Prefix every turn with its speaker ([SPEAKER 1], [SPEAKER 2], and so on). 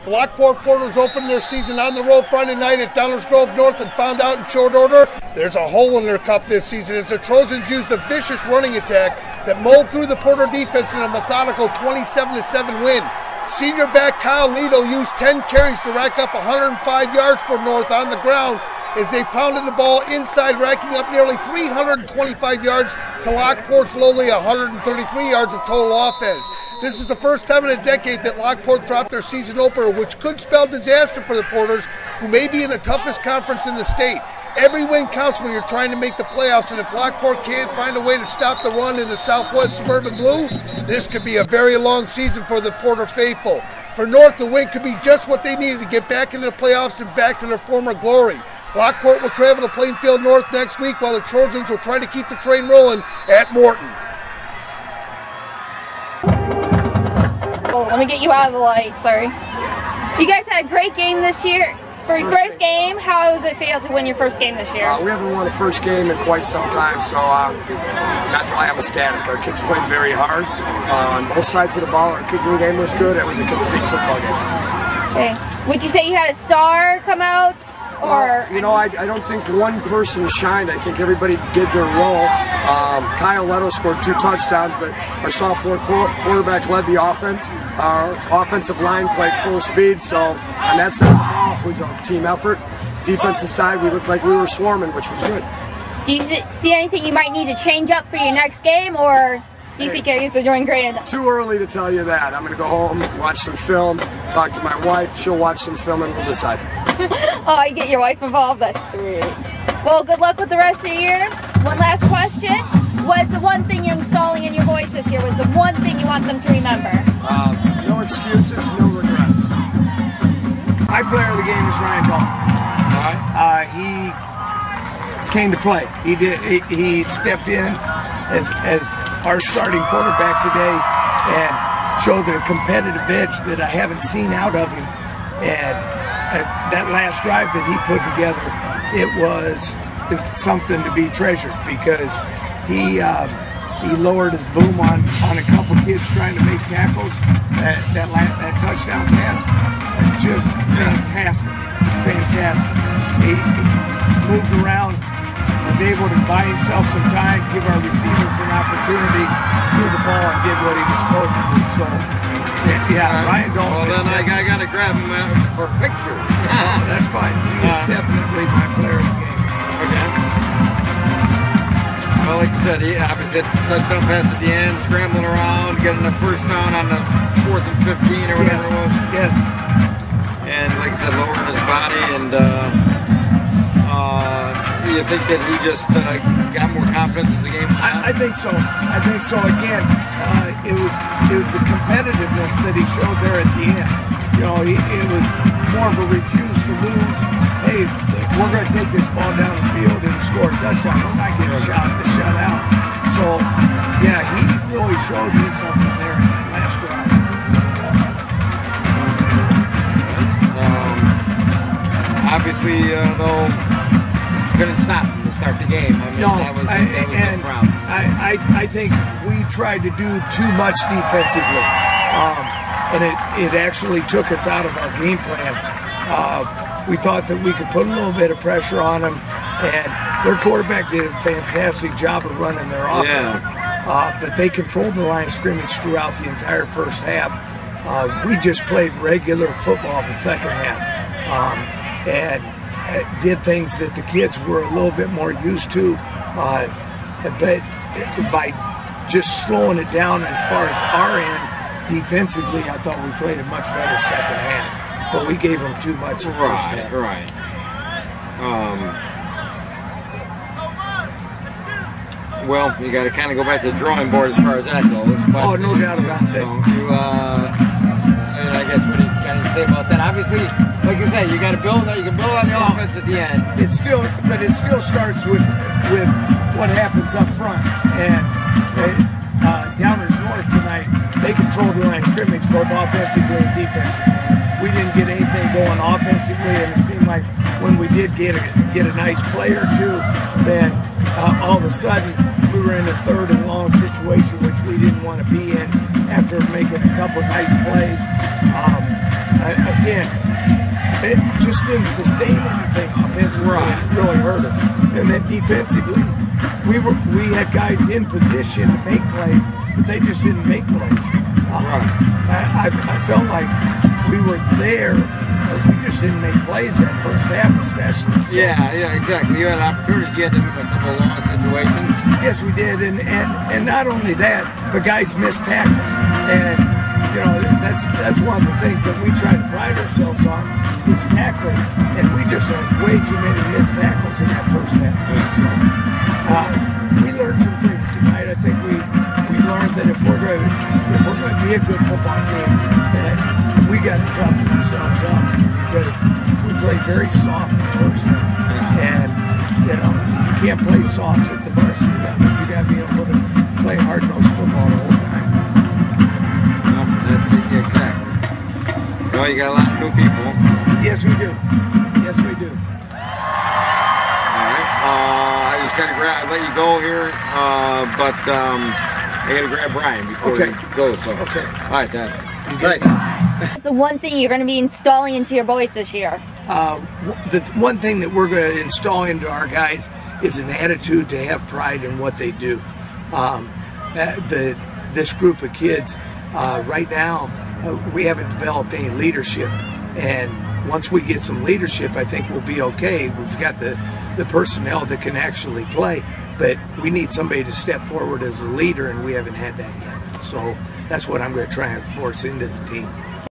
[SPEAKER 1] The Lockport Porters opened their season on the road Friday night at Downers Grove North and found out in short order there's a hole in their cup this season as the Trojans used a vicious running attack that mowed through the Porter defense in a methodical 27-7 win. Senior back Kyle Lido used 10 carries to rack up 105 yards for North on the ground as they pounded the ball inside, racking up nearly 325 yards to Lockport's lowly 133 yards of total offense. This is the first time in a decade that Lockport dropped their season opener, which could spell disaster for the Porters, who may be in the toughest conference in the state. Every win counts when you're trying to make the playoffs, and if Lockport can't find a way to stop the run in the Southwest Suburban Blue, this could be a very long season for the Porter faithful. For North, the win could be just what they needed to get back into the playoffs and back to their former glory. Lockport will travel to Plainfield North next week, while the Trojans will try to keep the train rolling at Morton.
[SPEAKER 2] Oh, let me get you out of the light, sorry. You guys had a great game this year. For your first game, how does it feel to win your first game this year?
[SPEAKER 3] We haven't won a first game in quite some time, so that's why I'm ecstatic. Our kids played very hard on both sides of the ball. Our kicking game was good. It was a complete football game. Okay.
[SPEAKER 2] Would you say you had a star come out? Or
[SPEAKER 3] you know, I don't think one person shined. I think everybody did their role. Kyle Leto scored 2 touchdowns, but our sophomore quarterback led the offense. Our offensive line played full speed, so on that side of the ball, it was a team effort. Defensive side, we looked like we were swarming, which was good.
[SPEAKER 2] Do you see anything you might need to change up for your next game, or do you think you're doing great enough?
[SPEAKER 3] Too early to tell you that. I'm going to go home, watch some film, talk to my wife. She'll watch some film, and we'll decide.
[SPEAKER 2] Oh, you get your wife involved? That's sweet. Well, good luck with the rest of the year. One last question. What's the one thing you're installing in your boys this year? What's the one thing you want them to remember?
[SPEAKER 3] No excuses, no regrets. My player of the game is Ryan Dalton. He came to play. He stepped in as our starting quarterback today and showed a competitive edge that I haven't seen out of him. And that last drive that he put together, is something to be treasured, because he lowered his boom on a couple kids trying to make tackles. That touchdown pass, just fantastic. He moved around, was able to buy himself some time, give our receivers an opportunity, threw the ball and did what he was supposed to do. So, yeah, Ryan Dalton.
[SPEAKER 4] Well, then I got to grab him for a picture.
[SPEAKER 3] That's fine. He's definitely my player of the game.
[SPEAKER 4] Okay. Well, like you said, he obviously had touchdown pass at the end, scrambling around, getting the first down on the 4th and 15 or whatever it was.
[SPEAKER 3] Yes.
[SPEAKER 4] And like I said, lowering his body, and you think that he just got more confidence as the game went on?
[SPEAKER 3] I think so. Again, it was the competitiveness that he showed there at the end. You know, it was more of a refuse to lose. Hey, we're going to take this ball down the field and score a touchdown. We're not getting shut out. So, yeah, he really showed me something there in that last drive.
[SPEAKER 4] Obviously, though, couldn't stop him to start the game. I mean,
[SPEAKER 3] no,
[SPEAKER 4] that was proud.
[SPEAKER 3] I think we tried to do too much defensively, and it actually took us out of our game plan. We thought that we could put a little bit of pressure on them, and their quarterback did a fantastic job of running their offense.
[SPEAKER 4] Yeah.
[SPEAKER 3] But they controlled the line of scrimmage throughout the entire first half. We just played regular football the second half, and did things that the kids were a little bit more used to, but by just slowing it down as far as our end defensively, I thought we played a much better second half, but we gave them too much in the first half.
[SPEAKER 4] Right. Well, you got to kind of go back to the drawing board as far as that goes. But,
[SPEAKER 3] oh, no doubt about that.
[SPEAKER 4] And I guess what do you kind of say about that? Obviously, like you said, you got to build. You can build on the offense at the end.
[SPEAKER 3] It still starts with what happens up front. And Downers North tonight, they controlled the line of scrimmage both offensively and defensively. We didn't get anything going offensively, and it seemed like when we did get a nice play or two, then all of a sudden we were in a 3rd and long situation, which we didn't want to be in after making a couple of nice plays. again, it just didn't sustain anything offensively.
[SPEAKER 4] Right.
[SPEAKER 3] It really hurt us. And then defensively, we had guys in position to make plays, but they just didn't make plays. I felt like we were there, but we just didn't make plays that first half, especially. So,
[SPEAKER 4] yeah, exactly. You had opportunities. You had a couple of long situations.
[SPEAKER 3] yes, we did, and not only that, but guys missed tackles, and you know that's one of the things that we try to pride ourselves on is tackling, and we just had way too many missed tackles in that first half. So, we learned some things tonight. I think we learned that if we're going to be a good football team, that we got to toughen ourselves up because we played very soft in the first half, and you know you can't play soft at the varsity level. You got to be able to play hard-nosed football the whole time.
[SPEAKER 4] That's it, exactly. Well, you got a lot of new people.
[SPEAKER 3] Yes, we do. Yes, we do.
[SPEAKER 4] All right. I just got to let you go here, but I got to grab Brian before
[SPEAKER 3] Okay.
[SPEAKER 4] you go. So.
[SPEAKER 3] Okay.
[SPEAKER 4] All right, Dad.
[SPEAKER 3] Good.
[SPEAKER 2] What's the one thing you're going to be installing into your boys this year?
[SPEAKER 3] The one thing that we're going to install into our guys is an attitude to have pride in what they do. This group of kids, right now, we haven't developed any leadership, and once we get some leadership, I think we'll be okay. We've got the personnel that can actually play, but we need somebody to step forward as a leader, and we haven't had that yet. So that's what I'm going to try and force into the team.